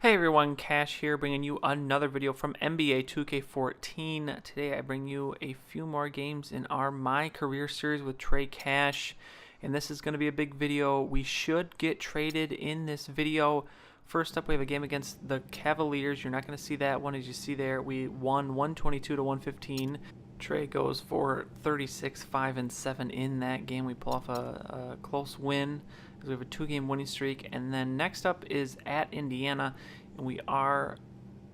Hey everyone, Cash here, bringing you another video from NBA 2K14. Today I bring you a few more games in our My Career series with Trey Cash, and this is going to be a big video. We should get traded in this video. First up, we have a game against the Cavaliers. You're not going to see that one. As you see there, we won 122 to 115. Trey goes for 36, 5, and 7 in that game. We pull off a close win because we have a 2-game winning streak. And then next up is at Indiana, and we are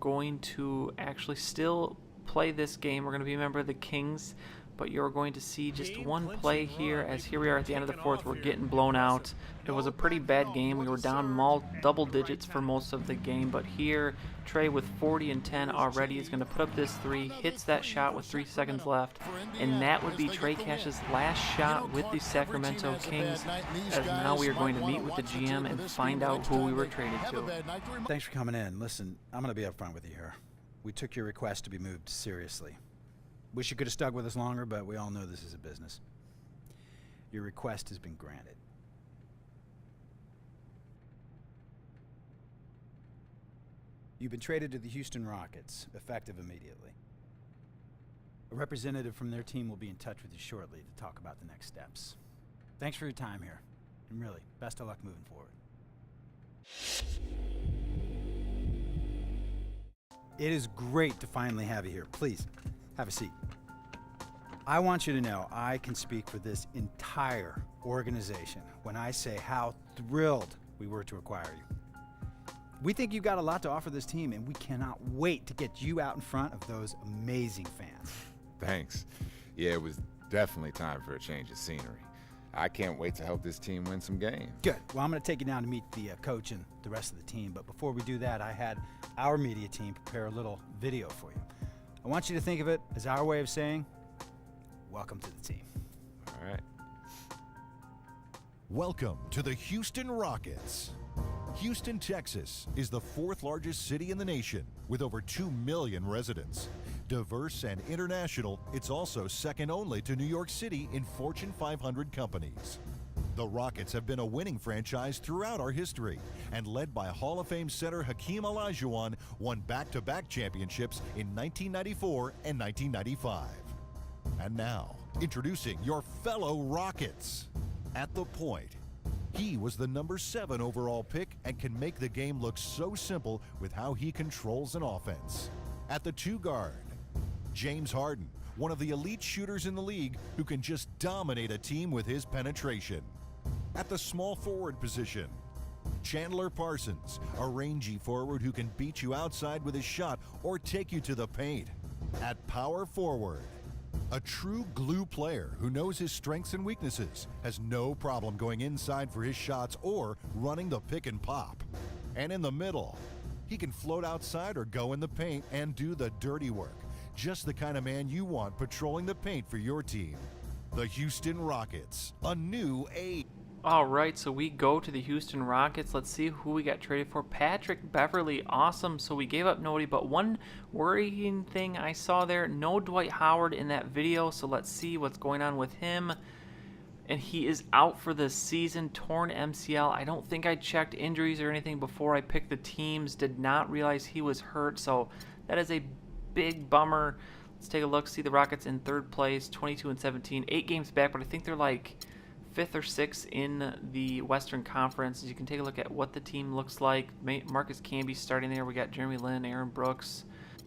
going to actually still play this game. We're going to be a member of the Kings, but you're going to see just one play here, as here we are at the end of the fourth. We're getting blown out. It was a pretty bad game. We were down double digits for most of the game, but here Trey with 40 and 10 already is going to put up this three, hits that shot with 3 seconds left, and that would be Trey Cash's last shot with the Sacramento Kings, as now we are going to meet with the GM and find out who we were traded to. Thanks for coming in. Listen, I'm going to be upfront with you here. We took your request to be moved seriously. Wish you could have stuck with us longer, but we all know this is a business. Your request has been granted. You've been traded to the Houston Rockets, effective immediately. A representative from their team will be in touch with you shortly to talk about the next steps. Thanks for your time here, and really, best of luck moving forward. It is great to finally have you here. Please, have a seat. I want you to know I can speak for this entire organization when I say how thrilled we were to acquire you. We think you've got a lot to offer this team, and we cannot wait to get you out in front of those amazing fans. Thanks. Yeah, it was definitely time for a change of scenery. I can't wait to help this team win some games. Good. Well, I'm going to take you down to meet the coach and the rest of the team, but before we do that, I had our media team prepare a little video for you. I want you to think of it as our way of saying, welcome to the team. All right. Welcome to the Houston Rockets. Houston, Texas is the 4th largest city in the nation with over 2 million residents. Diverse and international, it's also second only to New York City in Fortune 500 companies. The Rockets have been a winning franchise throughout our history, and led by Hall of Fame center Hakeem Olajuwon, won back-to-back championships in 1994 and 1995. And now, introducing your fellow Rockets. At the point, he was the number 7 overall pick and can make the game look so simple with how he controls an offense. At the 2 guard, James Harden, one of the elite shooters in the league who can just dominate a team with his penetration. At the small forward position, Chandler Parsons, a rangy forward who can beat you outside with his shot or take you to the paint. At power forward, a true glue player who knows his strengths and weaknesses, has no problem going inside for his shots or running the pick and pop. And in the middle, he can float outside or go in the paint and do the dirty work. Just the kind of man you want patrolling the paint for your team. The Houston Rockets, a new age. All right, so we go to the Houston Rockets. Let's see who we got traded for. Patrick Beverley, awesome. So we gave up nobody, but one worrying thing I saw there, no Dwight Howard in that video, so let's see what's going on with him. And he is out for the season, torn MCL. I don't think I checked injuries or anything before I picked the teams. Did not realize he was hurt, so that is a big bummer. Let's take a look, see the Rockets in 3rd place, 22 and 17, 8 games back, but I think they're like 5th or 6th in the Western Conference. As you can take a look at what the team looks like. Marcus Camby starting there. We got Jeremy Lin, Aaron Brooks.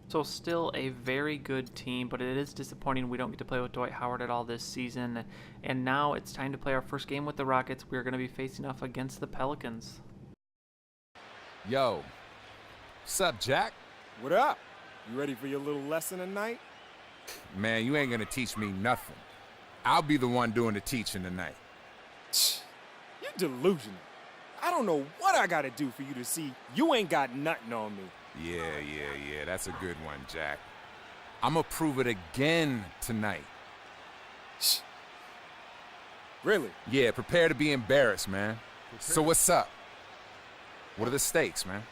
So still a very good team, but it is disappointing we don't get to play with Dwight Howard at all this season. And now it's time to play our first game with the Rockets. We're going to be facing off against the Pelicans. Yo, what's up, Jack? What up? You ready for your little lesson tonight? Man, you ain't gonna teach me nothing. I'll be the one doing the teaching tonight. You're delusional. I don't know what I gotta do for you to see you ain't got nothing on me. Yeah, that's a good one, Jack. I'm gonna prove it again tonight. Really? Yeah, prepare to be embarrassed, man. So what's up? What are the stakes, man?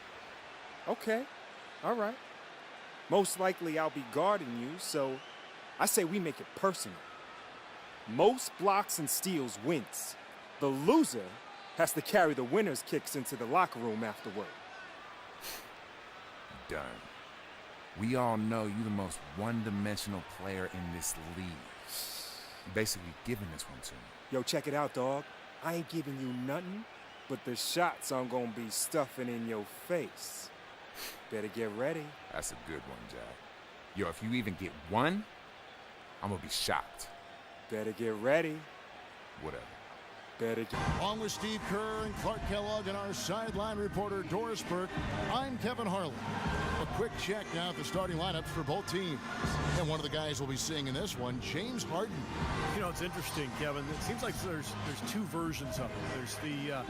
Okay, all right. Most likely I'll be guarding you, so I say we make it personal. Most blocks and steals wins. The loser has to carry the winner's kicks into the locker room afterward. done. We all know you're the most one-dimensional player in this league. You're basically giving this one to me. Yo, check it out, dog. I ain't giving you nothing, but the shots I'm gonna be stuffing in your face. Better get ready. That's a good one, Jack. Yo, if you even get one, I'm gonna be shocked. Better get ready. Whatever. Better get... Along with Steve Kerr and Clark Kellogg and our sideline reporter Doris Burke, I'm Kevin Harlan. A quick check now at the starting lineups for both teams. And one of the guys we'll be seeing in this one, James Harden. You know, it's interesting, Kevin. It seems like there's two versions of it. There's the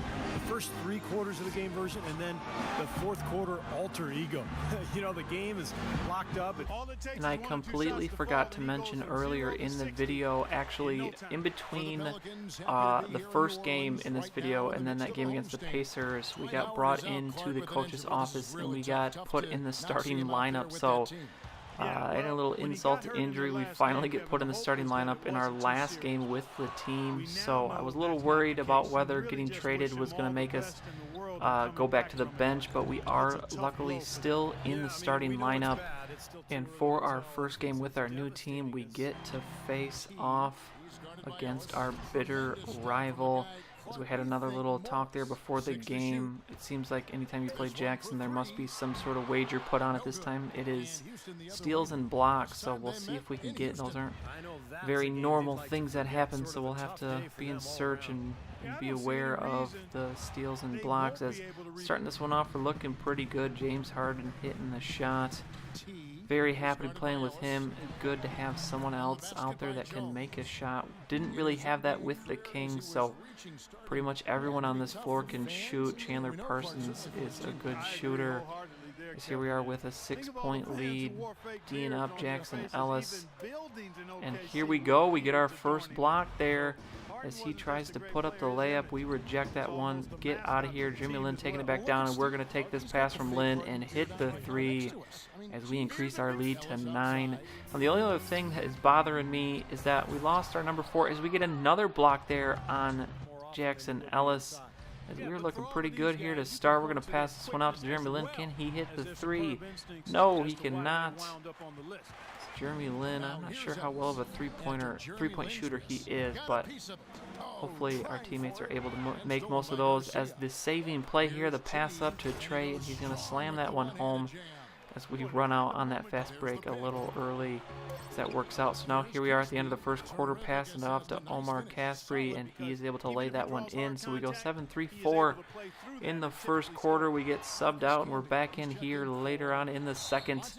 first 3 quarters of the game version, and then the fourth quarter alter ego. You know, the game is locked up. And I completely forgot to mention earlier in the video, actually, in between the first game in this video and then that game against the Pacers, we got brought into the coach's office and we got put in the starting lineup. So I had a little insult to injury. We finally get put in the starting lineup in our last game with the team. So I was a little worried about whether getting traded was going to make us go back to the bench, but we are luckily still in the starting lineup. And for our first game with our new team, we get to face off against our bitter rival. As we had another little talk there before the game, it seems like anytime you play Jackson, there must be some sort of wager put on it. This time it is steals and blocks, so we'll see if we can get. Those aren't very normal things that happen, so we'll have to be in search and be aware of the steals and blocks. As starting this one off, we're looking pretty good. James Harden hitting the shot. Very happy playing with him. Good to have someone else out there that can make a shot. Didn't really have that with the Kings, so pretty much everyone on this floor can shoot. Chandler Parsons is a good shooter. As here we are with a 6-point lead. D'ing up Jackson Ellis. And here we go. We get our first block there. As he tries to put up the layup, we reject that one. Get out of here. Jeremy Lin taking it back down, and we're going to take this pass from Lin and hit the 3 as we increase our lead to 9. And the only other thing that is bothering me is that we lost our number 4 as we get another block there on Jackson Ellis. As we were looking pretty good here to start, we're going to pass this one out to Jeremy Lin. Can he hit the 3? No, he cannot. Jeremy Lin, I'm not sure how well of a three-point shooter he is, but hopefully our teammates are able to make most of those. As the saving play here, the pass up to Trey, and he's going to slam that one home as we run out on that fast break a little early. That works out. So now here we are at the end of the first quarter, passing it off to Omar Caspery, and he is able to lay that one in. So we go 7-3-4 in the first quarter. We get subbed out, and we're back in here later on in the second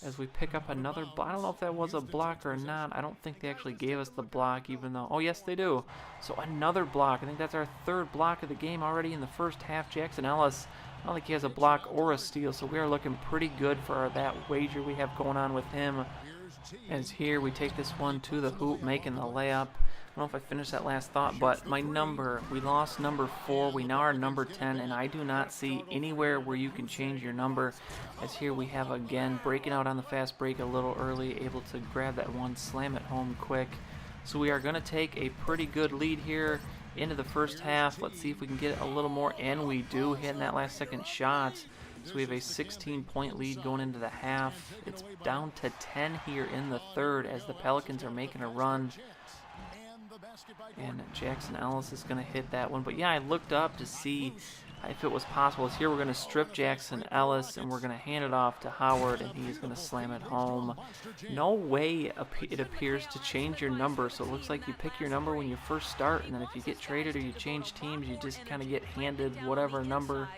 as we pick up another block. I don't know if that was a block or not. I don't think they actually gave us the block, even though, oh yes they do. So another block. I think that's our 3rd block of the game already in the first half. Jackson Ellis, I don't think he has a block or a steal, so we are looking pretty good for that wager we have going on with him. As here we take this one to the hoop, making the layup. I don't know if I finished that last thought, but my number, we lost number 4. We now are number 10, and I do not see anywhere where you can change your number. As here we have again breaking out on the fast break a little early, able to grab that one, slam it home quick. So we are going to take a pretty good lead here into the first half. Let's see if we can get a little more, and we do, hitting that last second shot. So we have a 16-point lead going into the half. It's down to 10 here in the third as the Pelicans are making a run. And Jackson Ellis is going to hit that one. But yeah, I looked up to see if it was possible. Here we're going to strip Jackson Ellis and we're going to hand it off to Howard, and he's going to slam it home. No way it appears to change your number. So it looks like you pick your number when you first start, and then if you get traded or you change teams, you just kind of get handed whatever number.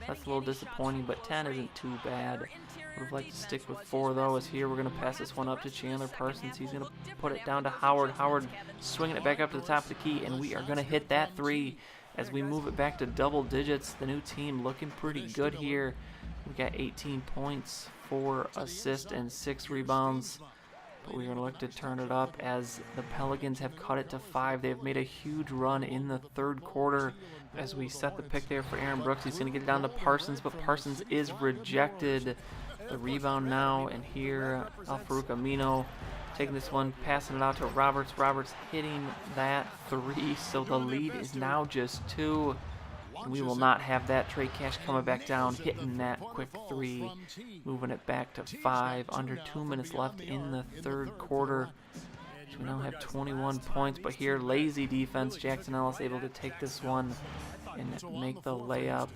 That's a little disappointing, but 10 isn't too bad. Would have liked to stick with 4 though. As here we're going to pass this one up to Chandler Parsons. He's going to put it down to Howard. Howard swinging it back up to the top of the key, and we are going to hit that 3 as we move it back to double digits. The new team looking pretty good here. We got 18 points, 4 assists, and 6 rebounds. But we're going to look to turn it up as the Pelicans have cut it to 5. They've made a huge run in the third quarter. As we set the pick there for Aaron Brooks, he's going to get it down to Parsons, but Parsons is rejected. The rebound now, and here Al-Farouq Amino taking this one, passing it out to Roberts. Roberts hitting that 3, so the lead is now just 2. And we will not have that. Trey Cash coming back down, hitting that quick three, moving it back to 5. Under 2 minutes left in the third quarter. So we now have 21 points, but here, lazy defense. Jackson Ellis able to take this one and make the layup.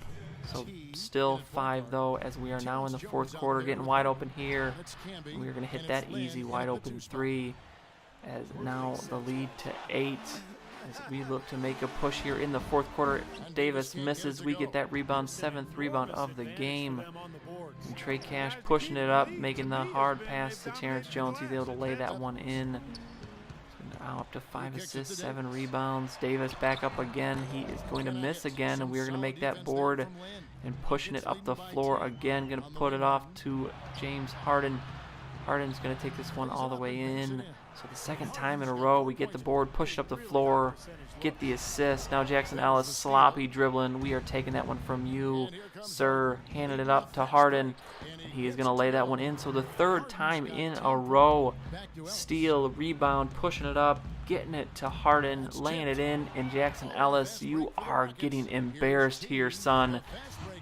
So still 5 though, as we are now in the fourth quarter, getting wide open here. We're going to hit that easy wide open 3, as now the lead to 8. As we look to make a push here in the fourth quarter. Davis misses. We get that rebound, 7th rebound of the game. And Trey Cash pushing it up, making the hard pass to Terrence Jones. He's able to lay that one in. Now up to 5 assists, 7 rebounds. Davis back up again. He is going to miss again, and we're going to make that board and pushing it up the floor again. Going to put it off to James Harden. Harden's going to take this one all the way in. So the second time in a row, we get the board, push it up the floor, get the assist. Now Jackson Ellis sloppy dribbling. We are taking that one from you, sir. Handed it up to Harden, and he is going to lay that one in. So the third time in a row, steal, rebound, pushing it up, getting it to Harden, laying it in. And Jackson Ellis, you are getting embarrassed here, son,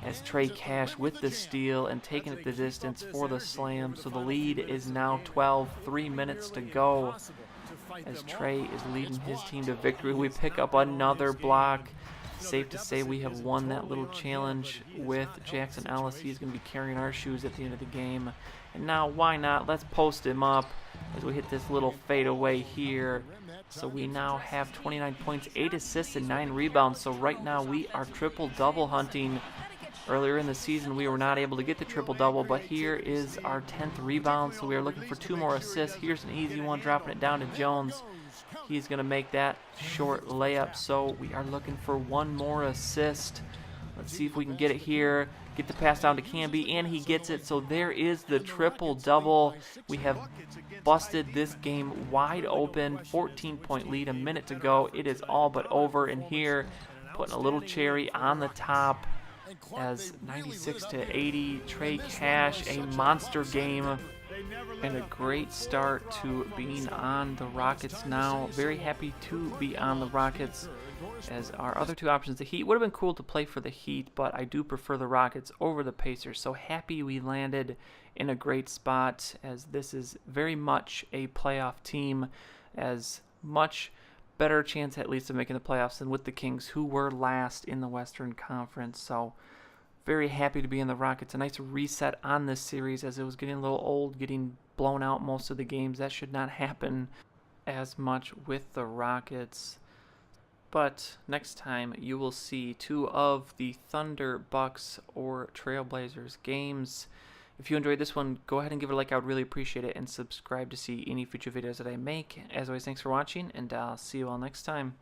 as Trey Cash with the steal and taking it the distance for the slam. So the lead is now 12, 3 minutes to go, as Trey is leading his team to victory. We pick up another block. Safe to say we have won that little challenge with Jackson Ellis. He's going to be carrying our shoes at the end of the game. And now, why not? Let's post him up as we hit this little fadeaway here. So we now have 29 points, 8 assists, and 9 rebounds. So right now we are triple-double hunting. Earlier in the season, we were not able to get the triple-double, but here is our 10th rebound, so we are looking for 2 more assists. Here's an easy one, dropping it down to Jones. He's going to make that short layup, so we are looking for 1 more assist. Let's see if we can get it here. Get the pass down to Camby, and he gets it, so there is the triple-double. We have busted this game wide open, 14-point lead, a minute to go. It is all but over, and here, putting a little cherry on the top, as 96-80, Trey Cash, a monster game and a great start to being on the Rockets now. Very happy to be on the Rockets, as our other 2 options, the Heat, would have been cool to play for the Heat, but I do prefer the Rockets over the Pacers. So happy we landed in a great spot, as this is very much a playoff team, as much better chance at least of making the playoffs than with the Kings, who were last in the Western Conference. So very happy to be in the Rockets. A nice reset on this series, as it was getting a little old, getting blown out most of the games. That should not happen as much with the Rockets. But next time you will see 2 of the Thunder, Bucks, or Trailblazers games. If you enjoyed this one, go ahead and give it a like. I would really appreciate it. And subscribe to see any future videos that I make. As always, thanks for watching, and I'll see you all next time.